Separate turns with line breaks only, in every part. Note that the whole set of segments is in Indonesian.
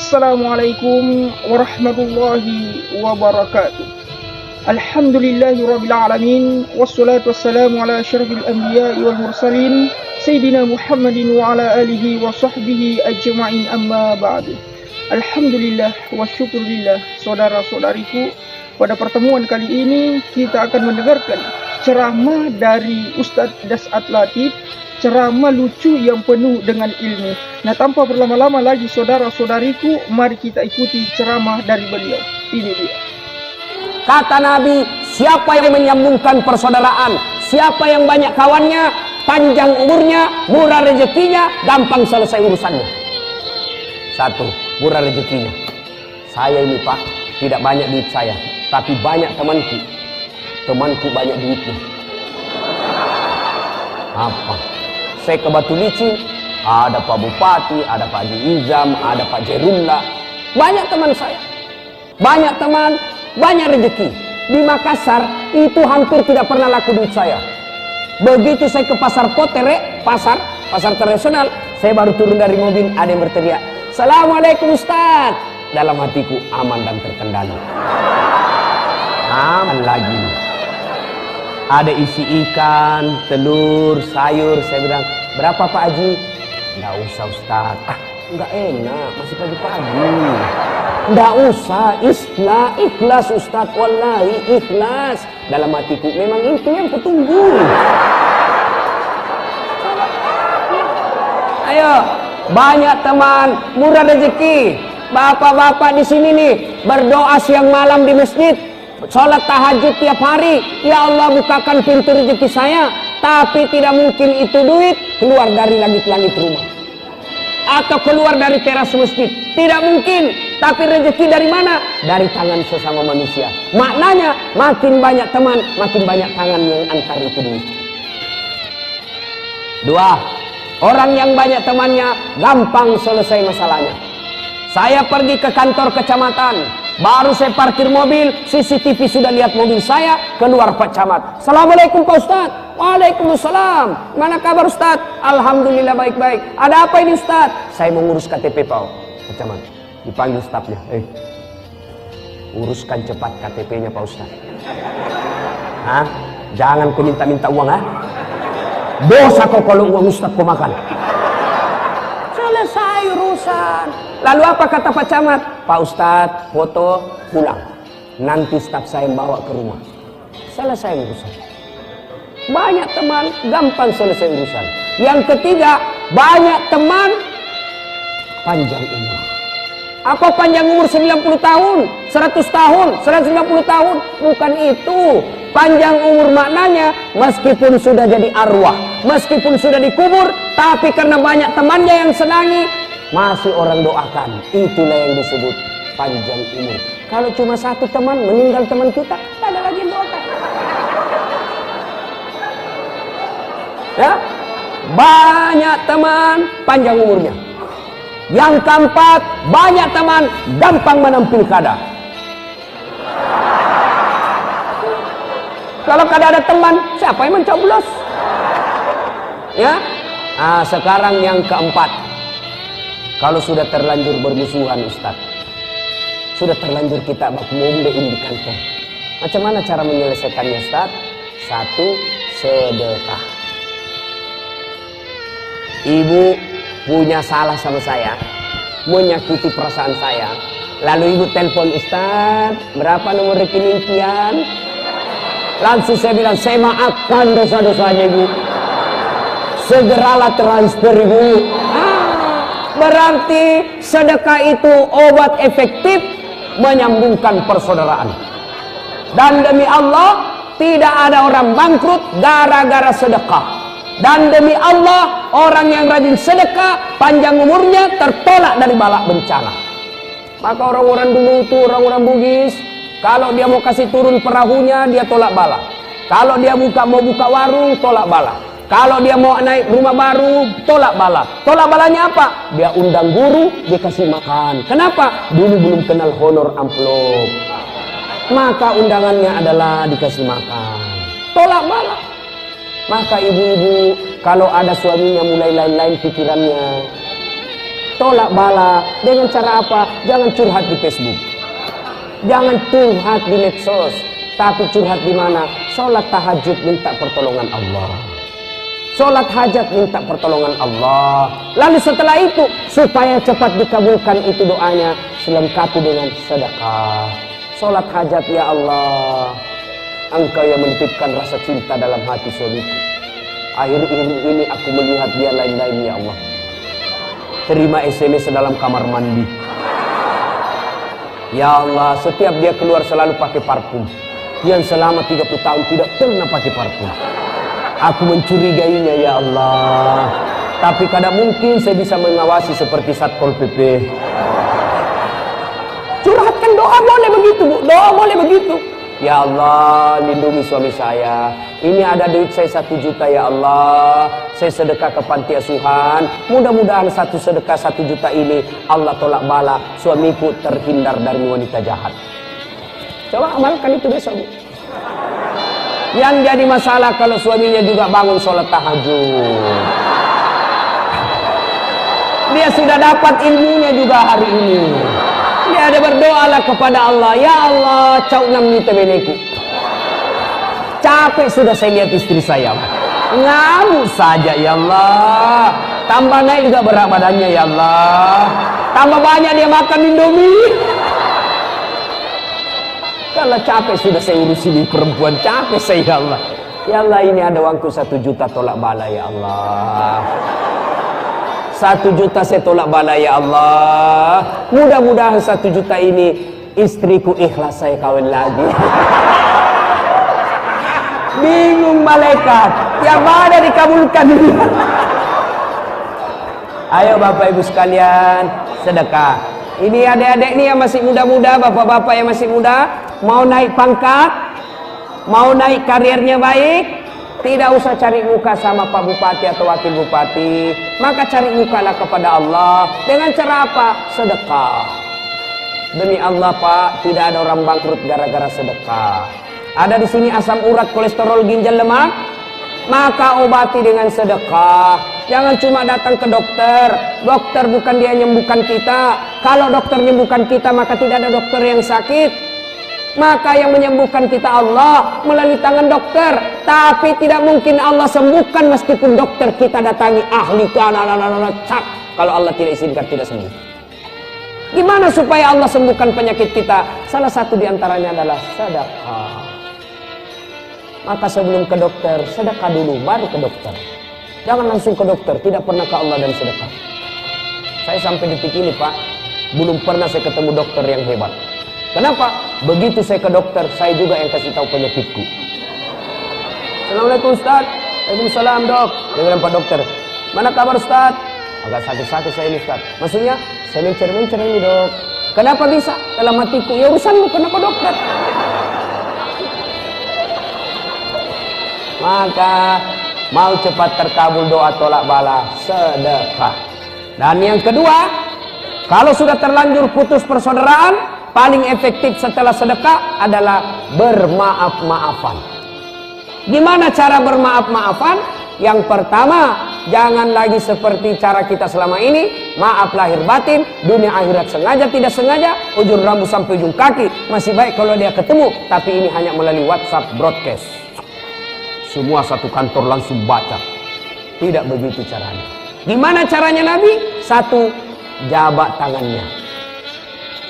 Assalamualaikum warahmatullahi wabarakatuh. Alhamdulillahirabbil alamin wassalatu wassalamu ala asyrafil anbiya'i wal mursalin sayyidina Muhammadin wa ala alihi wa sahbihi ajma'in, amma ba'du. Alhamdulillah wa syukurillah. Saudara-saudariku, pada pertemuan kali ini kita akan mendengarkan ceramah dari Ustadz Das'at Latif, ceramah lucu yang penuh dengan ilmu. Nah, tanpa berlama-lama lagi saudara-saudariku, mari kita ikuti ceramah dari beliau. Ini dia.
Kata Nabi, siapa yang menyambungkan persaudaraan, siapa yang banyak kawannya, panjang umurnya, murah rezekinya, gampang selesai urusannya. Satu, murah rezekinya. Saya ini Pak, tidak banyak duit saya, tapi banyak temanku. Temanku banyak duitnya. Apa? Saya ke Batu Licin, ada Pak Bupati, ada Pak Haji Izam, ada Pak Jerunda. Banyak teman saya. Banyak teman, banyak rezeki. Di Makassar itu hampir tidak pernah laku duit saya. Begitu saya ke pasar Potere, pasar tradisional, saya baru turun dari mobil, ada yang berteriak, "Assalamualaikum Ustaz." Dalam hatiku aman dan terkendali. Aman lagi. Ada isi ikan, telur, sayur. Saya bilang, "Berapa Pak Haji?" "Nggak usah Ustaz." "Ah, nggak enak, masih pagi-pagi." "Nggak usah, ikhlas Ustaz, wallahi ikhlas." Dalam hatiku, memang itu yang kutunggu. Ayo, banyak teman, murah rezeki. Bapak-bapak di sini nih, berdoa siang malam di masjid, sholat tahajud tiap hari. Ya Allah, bukakan pintu rezeki saya. Tapi tidak mungkin itu duit keluar dari langit-langit rumah atau keluar dari teras masjid. Tidak mungkin. Tapi rezeki dari mana? Dari tangan sesama manusia. Maknanya, makin banyak teman, makin banyak tangan yang antar itu duit. Dua, orang yang banyak temannya gampang selesai masalahnya. Saya pergi ke kantor kecamatan, baru saya parkir mobil, CCTV sudah lihat mobil saya, keluar Pak Camat. "Assalamualaikum Pak Ustaz." "Waalaikumsalam. Mana kabar Ustaz?" "Alhamdulillah baik-baik." "Ada apa ini Ustaz?" "Saya mau ngurus KTP Pak Camat." Dipanggil stafnya, uruskan cepat KTP-nya Pak Ustaz." "Hah? Jangan kau minta-minta uang, ha? Dosa kau kalau uang Ustaz kau makan." Selesai urusan. Lalu apa kata Pak Camat? "Pak Ustadz, foto, pulang. Nanti staf saya bawa ke rumah." Selesai urusan. Banyak teman, gampang selesai urusan. Yang ketiga, banyak teman, panjang umur. Apa panjang umur 90 tahun, 100 tahun, 150 tahun? Bukan itu. Panjang umur maknanya, meskipun sudah jadi arwah, meskipun sudah dikubur, tapi karena banyak temannya yang senangi, masih orang doakan. Itulah yang disebut panjang umur. Kalau cuma satu teman meninggal, teman kita, tak ada lagi yang doakan. Ya, banyak teman, panjang umurnya. Yang keempat, banyak teman, gampang menang pilkada. Kalau kada ada teman, siapa yang mencoblos? Ya. Nah, sekarang yang keempat. Kalau sudah terlanjur bermusuhan Ustaz, sudah terlanjur kita baku di kantor, macam mana cara menyelesaikannya Ustaz? Satu, sedekah. Ibu punya salah sama saya, menyakiti perasaan saya, lalu ibu telepon, "Ustaz, berapa nomor rekening kian?" Langsung saya bilang, "Saya maafkan dosa-dosanya ibu, segeralah transfer ibu." Berarti sedekah itu obat efektif menyambungkan persaudaraan. Dan demi Allah, tidak ada orang bangkrut gara-gara sedekah. Dan demi Allah, orang yang rajin sedekah, panjang umurnya, tertolak dari bala bencana. Maka orang-orang dulu itu, orang-orang Bugis, kalau dia mau kasih turun perahunya, dia tolak bala. Kalau dia mau buka warung, tolak bala. Kalau dia mau naik rumah baru, tolak bala. Tolak balanya apa? Dia undang guru, dia kasih makan. Kenapa? Dulu belum kenal honor amplop. Maka undangannya adalah dikasih makan. Tolak bala. Maka ibu-ibu, kalau ada suaminya mulai lain-lain pikirannya, tolak bala. Dengan cara apa? Jangan curhat di Facebook, jangan curhat di medsos, tapi curhat di mana? Sholat tahajud minta pertolongan Allah, sholat hajat minta pertolongan Allah. Lalu setelah itu, supaya cepat dikabulkan itu doanya, selengkapi dengan sedekah. Sholat hajat, ya Allah, Engkau yang menitipkan rasa cinta dalam hati suamiku. Akhir-akhir ini aku melihat dia lain-lain, ya Allah. Terima SMS dalam kamar mandi. Ya Allah, setiap dia keluar selalu pakai parfum. Yang selama 30 tahun tidak pernah pakai parfum. Aku mencurigainya, ya Allah. Tapi kadang mungkin saya bisa mengawasi seperti Satpol PP. Curhatkan doa boleh begitu, Bu. Doa boleh begitu. Ya Allah, lindungi suami saya. Ini ada duit saya 1 juta, ya Allah. Saya sedekah ke panti asuhan. Mudah-mudahan satu sedekah 1 juta ini Allah tolak bala. Suamiku terhindar dari wanita jahat. Coba amalkan itu besok, Bu. Yang jadi masalah kalau suaminya juga bangun sholat tahajud. Dia sudah dapat ilmunya juga hari ini. Dia ada berdoalah kepada Allah. Ya Allah, cau nam ni tebeneku. Capek sudah saya lihat istri saya. Ngamuk saja, ya Allah. Tambah naik juga berat badannya, ya Allah. Tambah banyak dia makan Indomie. Kalau capek sudah saya urus ini perempuan, capek saya, ya Allah. Ya Allah, ini ada uangku 1 juta tolak bala, ya Allah. 1 juta saya tolak bala, ya Allah. Mudah-mudahan 1 juta ini istriku ikhlas saya kawin lagi. Bingung malaikat, yang mana dikabulkan. Ayo Bapak Ibu sekalian, sedekah. Ini adik-adik nih yang masih muda-muda, bapak-bapak yang masih muda, mau naik pangkat, mau naik karirnya baik, tidak usah cari muka sama Pak Bupati atau Wakil Bupati, maka cari mukalah kepada Allah. Dengan cara apa? Sedekah. Demi Allah Pak, tidak ada orang bangkrut gara-gara sedekah. Ada di sini asam urat, kolesterol, ginjal, lemak, maka obati dengan sedekah. Jangan cuma datang ke dokter. Dokter bukan dia menyembuhkan kita. Kalau dokter menyembuhkan kita, maka tidak ada dokter yang sakit. Maka yang menyembuhkan kita Allah melalui tangan dokter. Tapi tidak mungkin Allah sembuhkan meskipun dokter kita datangi ahli cak. Kalau Allah tidak izinkan tidak sembuh. Gimana supaya Allah sembuhkan penyakit kita? Salah satu diantaranya adalah sedekah. Maka sebelum ke dokter, sedekah dulu, baru ke dokter. Jangan langsung ke dokter, tidak pernah ke Allah dan sedekah. Saya sampai detik ini Pak, belum pernah saya ketemu dokter yang hebat. Kenapa? Begitu saya ke dokter, saya juga yang kasih tahu penyakitku. Assalamualaikum Ustaz. Waalaikumsalam dok. Dia bilang Pak dokter, mana kabar Ustaz? Agak sakit-sakit saya ini Ustaz. Maksudnya, saya mencer-mencer ini dok. Kenapa bisa? Dalam hatiku, ya urusanmu, kenapa dokter? Maka mau cepat terkabul doa tolak bala, sedekah. Dan yang kedua, kalau sudah terlanjur putus persaudaraan, paling efektif setelah sedekah adalah bermaaf-maafan. Gimana cara bermaaf-maafan? Yang pertama, jangan lagi seperti cara kita selama ini, maaf lahir batin, dunia akhirat sengaja tidak sengaja, ujung rambut sampai ujung kaki. Masih baik kalau dia ketemu, tapi ini hanya melalui WhatsApp broadcast. Semua satu kantor langsung baca. Tidak begitu caranya. Gimana caranya Nabi? Satu, jabat tangannya.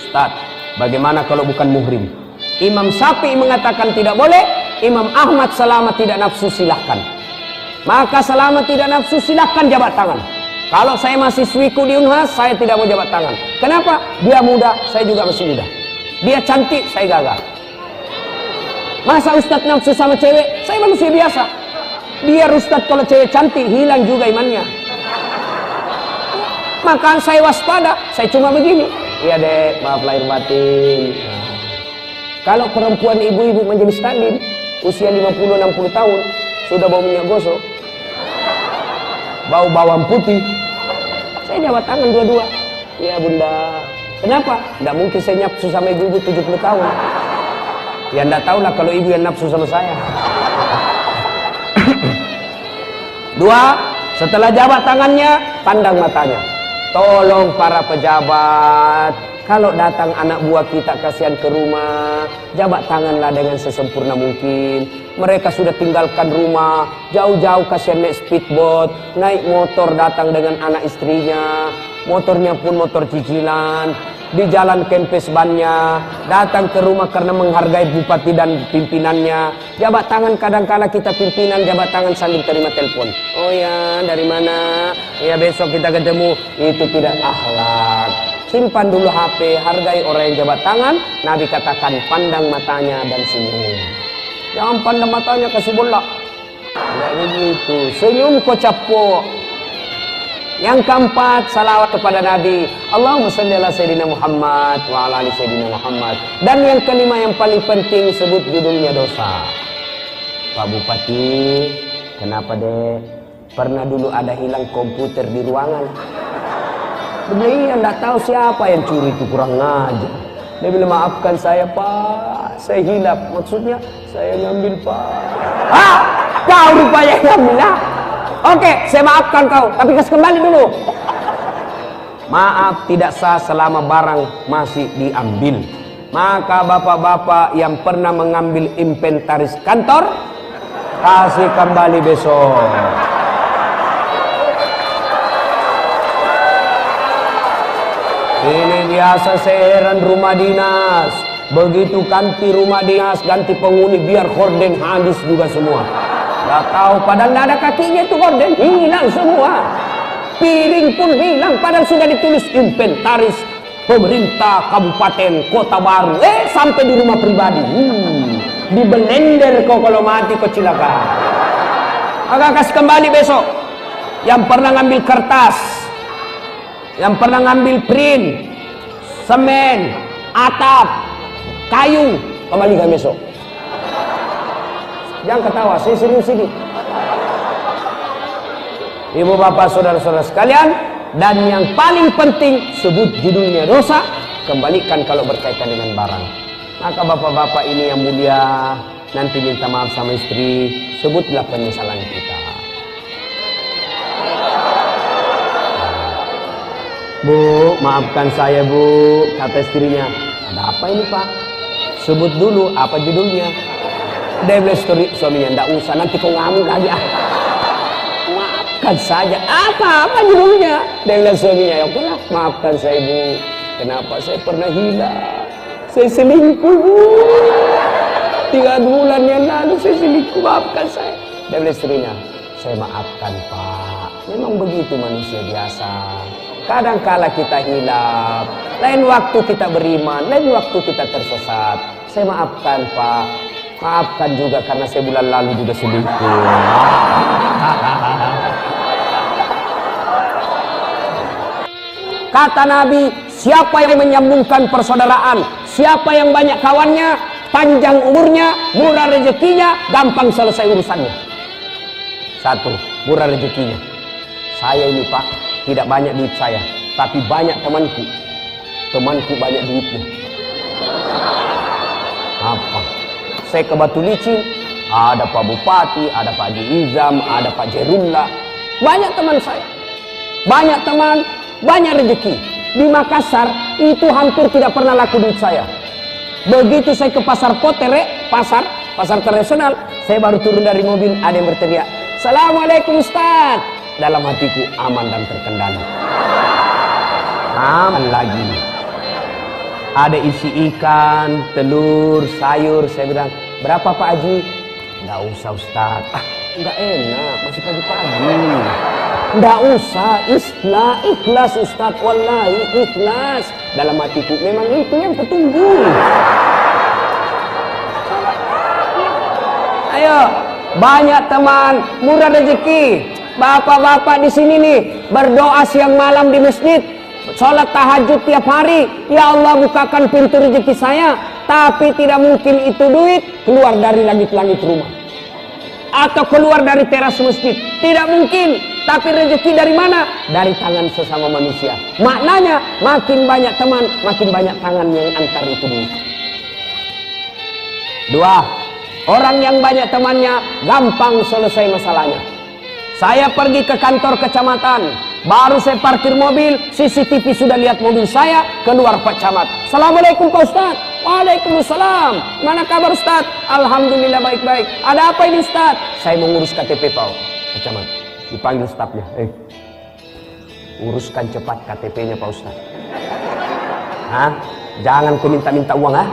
Ustaz, bagaimana kalau bukan muhrim? Imam Syafi'i mengatakan tidak boleh. Imam Ahmad selama tidak nafsu silahkan. Maka selama tidak nafsu silahkan jabat tangan. Kalau saya masih swiku di Unhas, saya tidak mau jabat tangan. Kenapa? Dia muda, saya juga masih muda. Dia cantik, saya gagal. Masa Ustadz nafsu sama cewek? Saya manusia biasa. Biar Ustadz kalau cewek cantik, hilang juga imannya. Maka saya waspada, saya cuma begini. Iya dek, maaf lahir batin. Kalau perempuan ibu-ibu menjadi standing, usia 50-60 tahun, sudah bau minyak gosok, bau bawang putih, saya jabat tangan dua-dua. Iya bunda. Kenapa? Tidak mungkin saya nafsu sama ibu-ibu 70 tahun. Ya enggak tahulah kalau ibu yang nafsu sama saya. Dua, setelah jabat tangannya, pandang matanya. Tolong para pejabat, kalau datang anak buah kita kasihan ke rumah, jabat tanganlah dengan sesempurna mungkin. Mereka sudah tinggalkan rumah, jauh-jauh kasihan naik speedboat, naik motor datang dengan anak istrinya, motornya pun motor cicilan. Di jalan kempes bannya, datang ke rumah karena menghargai bupati dan pimpinannya. Jabat tangan kadangkala kita pimpinan, jabat tangan sambil terima telepon. Oh ya, dari mana? Ya besok kita ketemu. Itu tidak akhlak. Simpan dulu HP, hargai orang yang jabat tangan. Nabi katakan pandang matanya dan senyum. Jangan pandang matanya kasih bola. Tidak begitu. Senyum kocappo. Yang keempat, salawat kepada Nabi. Allahumma shalli ala Sayyidina Muhammad wa ala ali Sayyidina Muhammad. Dan yang kelima yang paling penting, sebut judulnya dosa. Pak Bupati, kenapa deh? Pernah dulu ada hilang komputer di ruangan. Dia enggak tahu siapa yang curi, itu kurang ngajar. Dia bilang, maafkan saya Pak, saya hilap. Maksudnya, saya ngambil Pak. Ah, kau rupanya ngambil lah. Oke, saya maafkan kau, tapi kasih kembali dulu. Maaf tidak sah selama barang masih diambil. Maka bapak-bapak yang pernah mengambil inventaris kantor, kasih kembali besok. Ini biasa seheran rumah dinas. Begitu ganti rumah dinas, ganti penghuni, biar horden habis juga semua. Gak tahu, padahal gak ada kakinya itu gorden, hilang semua. Piring pun hilang, padahal sudah ditulis inventaris pemerintah kabupaten kota baru. Sampai di rumah pribadi. Di blender kok kalau mati kok cilaka. Maka kasih kembali besok. Yang pernah ngambil kertas, yang pernah ngambil print, semen, atap, kayu, kembalikan besok. Jangan ketawa, saya serius ini. Ibu bapak saudara-saudara sekalian, dan yang paling penting, sebut judulnya dosa, kembalikan kalau berkaitan dengan barang. Maka bapak-bapak ini yang mulia, nanti minta maaf sama istri, sebutlah penyesalan kita. Bu, maafkan saya Bu, kata istrinya. Ada apa ini Pak? Sebut dulu apa judulnya. Dia bilang suaminya, enggak usah, nanti kau ngamuk lagi ah. Maafkan saja. Apa judulnya? Dia bilang suaminya, ya okelah, maafkan saya Bu. Kenapa saya pernah hilang? Saya selingkuh Bu. 3 bulan yang lalu saya selingkuh, maafkan saya. Dia bilang istrinya, saya maafkan Pak. Memang begitu manusia biasa. Kadangkala kita hilaf, lain waktu kita beriman, lain waktu kita tersesat. Saya maafkan Pak. Maafkan juga karena saya bulan lalu juga selingkuh. Kata Nabi, siapa yang menyambungkan persaudaraan, siapa yang banyak kawannya, panjang umurnya, murah rezekinya, gampang selesai urusannya. 1, murah rezekinya. Saya ini Pak, tidak banyak duit saya, tapi banyak temanku. Temanku banyak duitnya. Apa? Saya ke Batu Licin, ada Pak Bupati, ada Pak Haji Izam, ada Pak Jerullah. Banyak teman saya. Banyak teman, banyak rezeki. Di Makassar, itu hampir tidak pernah laku duit saya. Begitu saya ke Pasar Potere, pasar tradisional, saya baru turun dari mobil, ada yang berteriak, "Assalamualaikum Ustaz." Dalam hatiku aman dan terkendali. Aman lagi. Ada isi ikan, telur, sayur. Saya bilang, berapa Pak Haji? Nggak usah Ustaz. Nggak enak, masih pagi-pagi. Nggak usah, ikhlas Ustaz. Wallahi ikhlas. Dalam hatiku, memang itu yang ketunggu. Ayo, banyak teman, murah rezeki. Bapak-bapak di sini nih berdoa siang malam di masjid, sholat tahajud tiap hari. Ya Allah, bukakan pintu rezeki saya. Tapi tidak mungkin itu duit keluar dari langit-langit rumah atau keluar dari teras masjid. Tidak mungkin. Tapi rezeki dari mana? Dari tangan sesama manusia. Maknanya makin banyak teman, makin banyak tangan yang antar itu duit. 2, orang yang banyak temannya gampang selesai masalahnya. Saya pergi ke kantor kecamatan, Baru saya parkir mobil, CCTV sudah lihat mobil saya, keluar Pak Camat. Assalamualaikum Pak Ustadz. Waalaikumsalam. Mana kabar Ustadz? Alhamdulillah baik-baik. Ada apa ini Ustadz? Saya mau ngurus KTP Pak Camat. Dipanggil stafnya. Uruskan cepat KTP-nya Pak Ustadz. Hah? Jangan kau minta-minta uang, ha?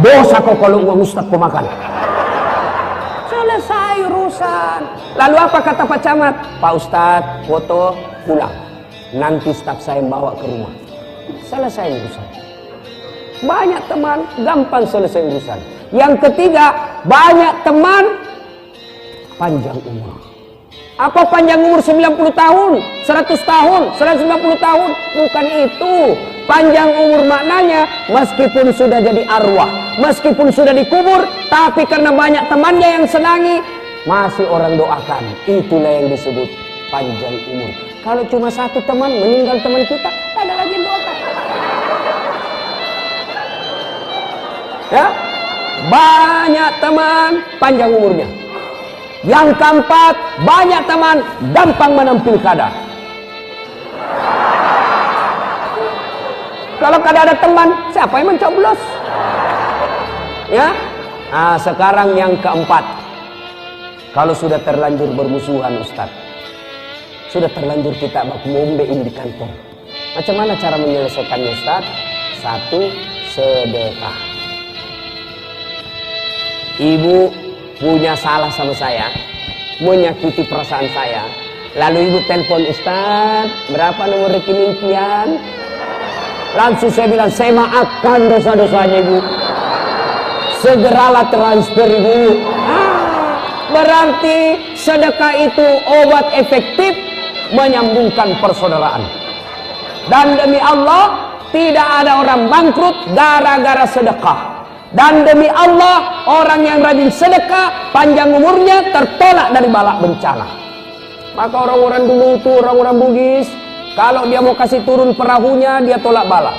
Dosa kau kalau uang Ustadz kau makan. Selesai urusan. Lalu apa kata Pak Camat? Pak Ustadz, foto, pulang. Nanti staf saya bawa ke rumah. Selesai urusan. Banyak teman, gampang selesai urusan. Yang ketiga, banyak teman, panjang umur. Apa panjang umur 90 tahun, 100 tahun, 190 tahun? Bukan itu. Panjang umur maknanya, meskipun sudah jadi arwah, meskipun sudah dikubur, tapi karena banyak temannya yang senangi, masih orang doakan. Itulah yang disebut panjang umur. Kalau cuma satu teman, meninggal teman kita, tak ada lagi yang doakan. Ya, banyak teman, panjang umurnya. Yang keempat, banyak teman, gampang menang pilkada. Kalau kada ada teman, siapa yang mencoblos? Ya. Nah, sekarang yang keempat. Kalau sudah terlanjur bermusuhan Ustaz, sudah terlanjur kita baku ngombein di kantor. Macam mana cara menyelesaikannya Ustaz? Satu, sedekah. Ibu punya salah sama saya, menyakiti perasaan saya. Lalu ibu telepon, Ustaz, berapa nomor rekening kian? Langsung saya bilang, saya maafkan dosa-dosanya ibu. Segeralah transfer ibu. Berarti sedekah itu obat efektif menyambungkan persaudaraan. Dan demi Allah, tidak ada orang bangkrut gara-gara sedekah. Dan demi Allah, orang yang rajin sedekah, panjang umurnya, tertolak dari balak bencana. Maka orang-orang dulu itu, orang-orang Bugis, kalau dia mau kasih turun perahunya, dia tolak bala.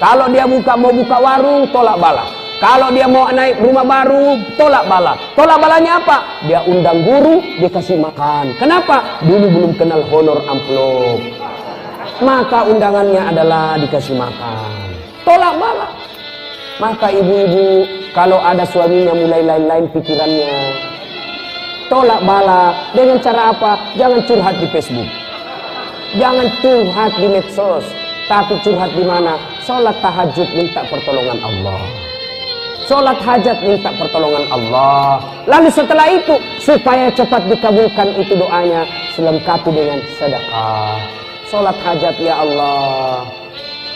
Kalau dia mau buka warung, tolak bala. Kalau dia mau naik rumah baru, tolak bala. Tolak balanya apa? Dia undang guru, dia kasih makan. Kenapa? Dulu belum kenal honor amplop. Maka undangannya adalah dikasih makan. Tolak bala. Maka ibu-ibu, kalau ada suaminya mulai lain-lain pikirannya, tolak bala. Dengan cara apa? Jangan curhat di Facebook. Jangan curhat di medsos, tapi curhat di mana? Sholat tahajud minta pertolongan Allah. Sholat hajat minta pertolongan Allah. Lalu setelah itu, supaya cepat dikabulkan itu doanya, selengkapi dengan sedekah. Sholat hajat, ya Allah,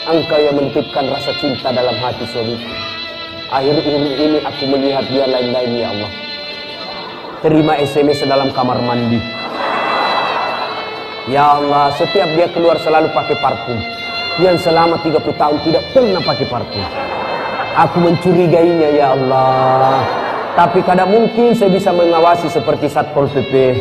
Engkau yang menitipkan rasa cinta dalam hati suamiku. Akhir-akhir ini aku melihat dia lain-lain, ya Allah. Terima SMS dalam kamar mandi. Ya Allah, setiap dia keluar selalu pakai parfum. Yang selama 30 tahun tidak pernah pakai parfum. Aku mencurigainya, ya Allah. Tapi kadang mungkin saya bisa mengawasi seperti Satpol PP.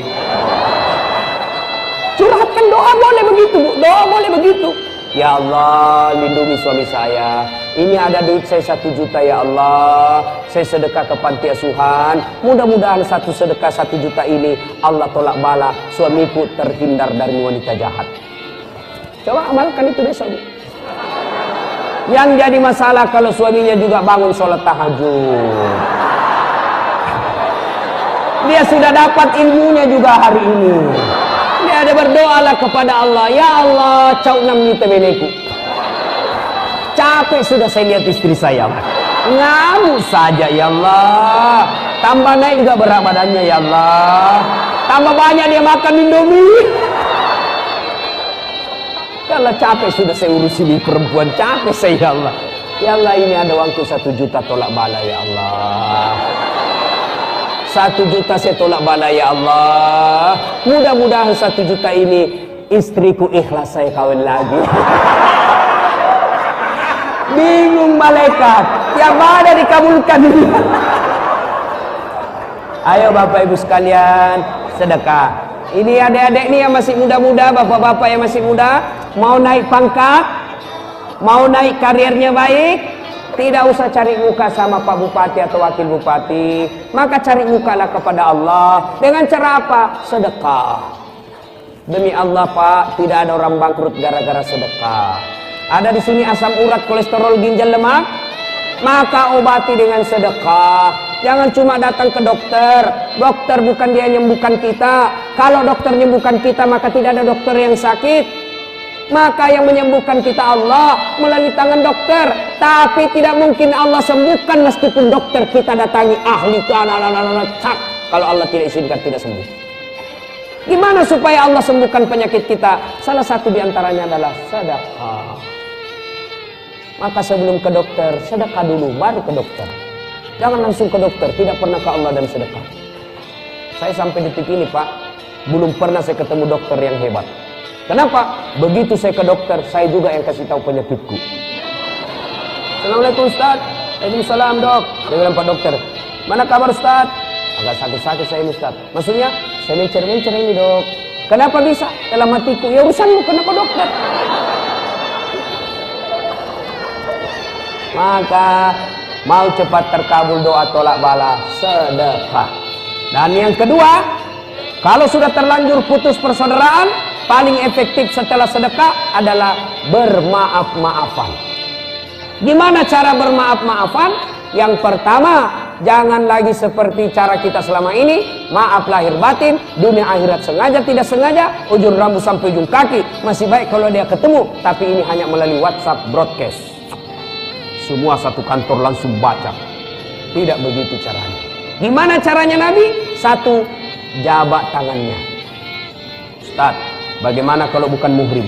Curhatkan doa boleh begitu, Bu. Doa boleh begitu. Ya Allah, lindungi suami saya. Ini ada duit saya 1 juta, ya Allah. Saya sedekah ke panti asuhan. Mudah-mudahan satu sedekah 1 juta ini Allah tolak bala, suamiku terhindar dari wanita jahat. Coba amalkan itu besok. Yang jadi masalah kalau suaminya juga bangun sholat tahajud. Dia sudah dapat ilmunya juga hari ini. Dia ada berdoalah kepada Allah. Ya Allah, cau nam ni tebeneku. Capek sudah saya lihat istri saya. Ngamuk saja, ya Allah. Tambah naik juga berat badannya, ya Allah. Tambah banyak dia makan Indomie. Kalau capek sudah saya urusin perempuan, capek saya, ya Allah. Ya Allah, ini ada uangku 1 juta tolak bala, ya Allah. 1 juta saya tolak bala, ya Allah. Mudah-mudahan 1 juta ini istriku ikhlas saya kawin lagi. Bingung malaikat, yang mana dikabulkan ini? Ayo Bapak Ibu sekalian, sedekah. Ini adik-adik nih yang masih muda-muda, bapak-bapak yang masih muda, mau naik pangkat, mau naik karirnya baik, tidak usah cari muka sama Pak Bupati atau Wakil Bupati, maka cari mukalah kepada Allah. Dengan cara apa? Sedekah. Demi Allah Pak, tidak ada orang bangkrut gara-gara sedekah. Ada di sini asam urat, kolesterol, ginjal, lemak, maka obati dengan sedekah. Jangan cuma datang ke dokter. Dokter bukan dia menyembuhkan kita. Kalau dokter menyembuhkan kita, maka tidak ada dokter yang sakit. Maka yang menyembuhkan kita Allah melalui tangan dokter. Tapi tidak mungkin Allah sembuhkan meskipun dokter kita datangi ahli kalau Allah tidak izinkan tidak sembuh. Gimana supaya Allah sembuhkan penyakit kita? Salah satu diantaranya adalah sedekah. Maka sebelum ke dokter, sedekah dulu, baru ke dokter. Jangan langsung ke dokter, tidak pernah ke Allah dan sedekah. Saya sampai detik ini Pak, belum pernah saya ketemu dokter yang hebat. Kenapa? Begitu saya ke dokter, saya juga yang kasih tahu penyakitku. Assalamualaikum Ustaz. Waalaikumsalam dok. Dia bilang Pak dokter, mana kabar Ustaz? Agak sakit-sakit saya ini Ustaz. Maksudnya, saya mencer-mencer ini dok. Kenapa bisa? Dalam hatiku, ya urusanmu, kenapa dokter? Maka mau cepat terkabul doa tolak bala, sedekah. Dan yang kedua, kalau sudah terlanjur putus persaudaraan, paling efektif setelah sedekah adalah bermaaf-maafan. Gimana cara bermaaf-maafan? Yang pertama, jangan lagi seperti cara kita selama ini, maaf lahir batin, dunia akhirat sengaja tidak sengaja, ujung rambut sampai ujung kaki. Masih baik kalau dia ketemu, tapi ini hanya melalui WhatsApp broadcast. Semua satu kantor langsung baca. Tidak begitu caranya. Gimana caranya Nabi? Satu, jabat tangannya. Ustaz, bagaimana kalau bukan muhrim?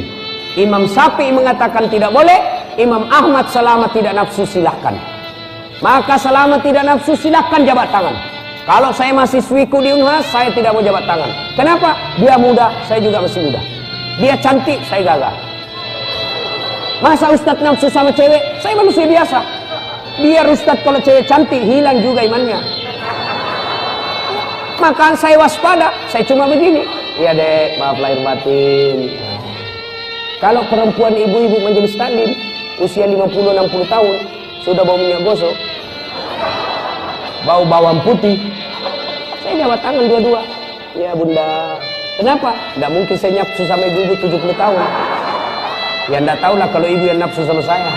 Imam Syafi'i mengatakan tidak boleh, Imam Ahmad selama tidak nafsu silahkan. Maka selama tidak nafsu silahkan jabat tangan. Kalau saya masih swiku di Unhas, saya tidak mau jabat tangan. Kenapa? Dia muda, saya juga masih muda. Dia cantik, saya gagal. Masa Ustadz nafsu sama cewek? Saya manusia biasa. Biar Ustadz kalau cewek cantik, hilang juga imannya. Maka saya waspada, saya cuma begini. Iya dek, maaf lahir batin. Kalau perempuan ibu-ibu menjadi stalim, usia 50-60 tahun, sudah bau minyak gosok, bau bawang putih, saya jabat tangan dua-dua. Ya bunda. Kenapa? Tidak mungkin saya nafsu sama ibu-ibu 70 tahun. Ya enggak tahulah kalau ibu yang nafsu sama saya.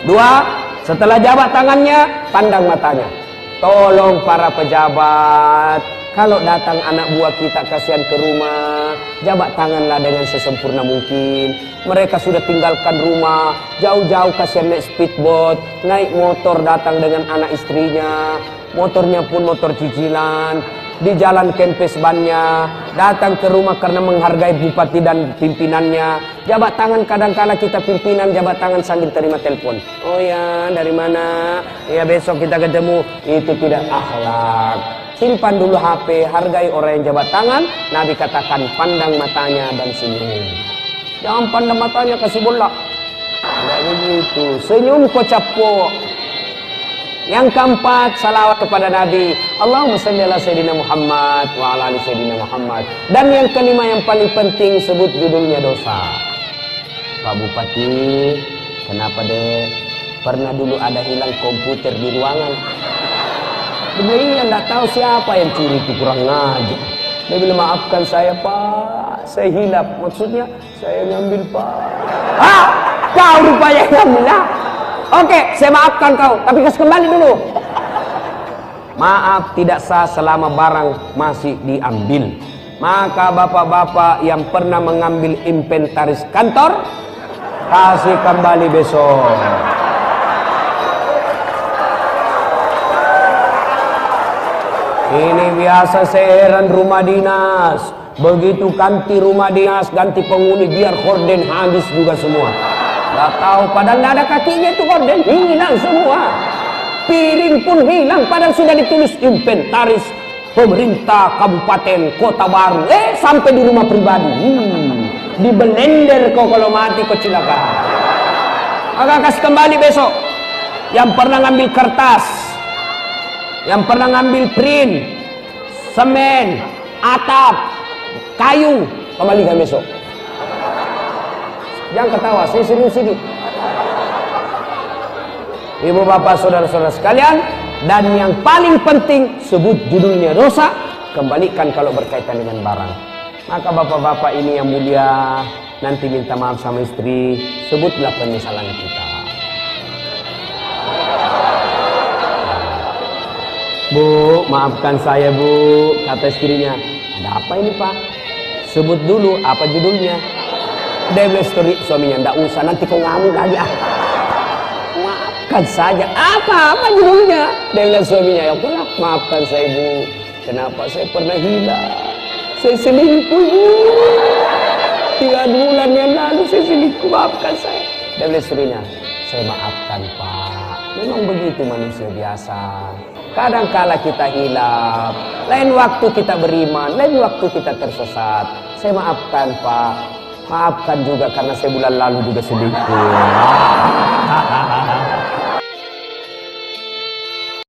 Dua, setelah jabat tangannya, pandang matanya. Tolong para pejabat, kalau datang anak buah kita kasihan ke rumah, jabat tanganlah dengan sesempurna mungkin. Mereka sudah tinggalkan rumah, jauh-jauh kasihan naik speedboat, naik motor datang dengan anak istrinya, motornya pun motor cicilan, di jalan kempes bannya, datang ke rumah karena menghargai bupati dan pimpinannya. Jabat tangan kadang-kala kita pimpinan jabat tangan sambil terima telepon. Oh ya, dari mana? Ya besok kita ketemu. Itu tidak akhlak. Simpan dulu HP, hargai orang yang jabat tangan. Nabi katakan pandang matanya dan senyum. Jangan pandang matanya kasih bola. Tidak begitu. Senyum kocap po. Yang keempat, salawat kepada Nabi. Allahumma shalli ala Sayyidina Muhammad wa ala ali Sayyidina Muhammad. Dan yang kelima yang paling penting, sebut judulnya dosa. Pak Bupati, kenapa deh? Pernah dulu ada hilang komputer di ruangan. Dia enggak tahu siapa yang curi, itu kurang ngajar. Dia bilang maafkan saya Pak, saya hilap. Maksudnya saya ngambil Pak. Ah, kau rupanya ngambil lah. Oke, saya maafkan kau, tapi kasih kembali dulu. Maaf tidak sah selama barang masih diambil. Maka bapak-bapak yang pernah mengambil inventaris kantor, kasih kembali besok. Ini biasa saya heran rumah dinas. Begitu ganti rumah dinas, ganti penghuni, biar horden habis juga semua. Gak tahu, padahal gak ada kakinya itu horden, hilang semua. Piring pun hilang, padahal sudah ditulis inventaris pemerintah kabupaten kota baru. Sampai di rumah pribadi. Di blender kok kalau mati kok cilaka. Maka kasih kembali besok. Yang pernah ngambil kertas, yang pernah ngambil print, semen, atap, kayu, kembalikan besok. Jangan ketawa, saya serius ini. Ibu bapak saudara-saudara sekalian, dan yang paling penting sebut judulnya dosa. kembalikan kalau berkaitan dengan barang. Maka bapak-bapak ini yang mulia, nanti minta maaf sama istri, sebutlah penyesalan kita. Bu, maafkan saya bu, kata istrinya. Ada apa ini pak? Sebut dulu, apa judulnya? Dia bilang suaminya, enggak usah, nanti kau ngamuk lagi. Maafkan saja, apa judulnya? Dia bilang suaminya, ya oke lah, maafkan saya bu. Kenapa saya pernah hilang? Saya selingkuh bu. 3 bulan yang lalu saya selingkuh, maafkan saya. Dia bilang istrinya, saya maafkan pak. Memang begitu manusia biasa. Kadangkala kita hilaf, lain waktu kita beriman, lain waktu kita tersesat. Saya maafkan pak. Maafkan juga karena saya bulan lalu juga selingkuh.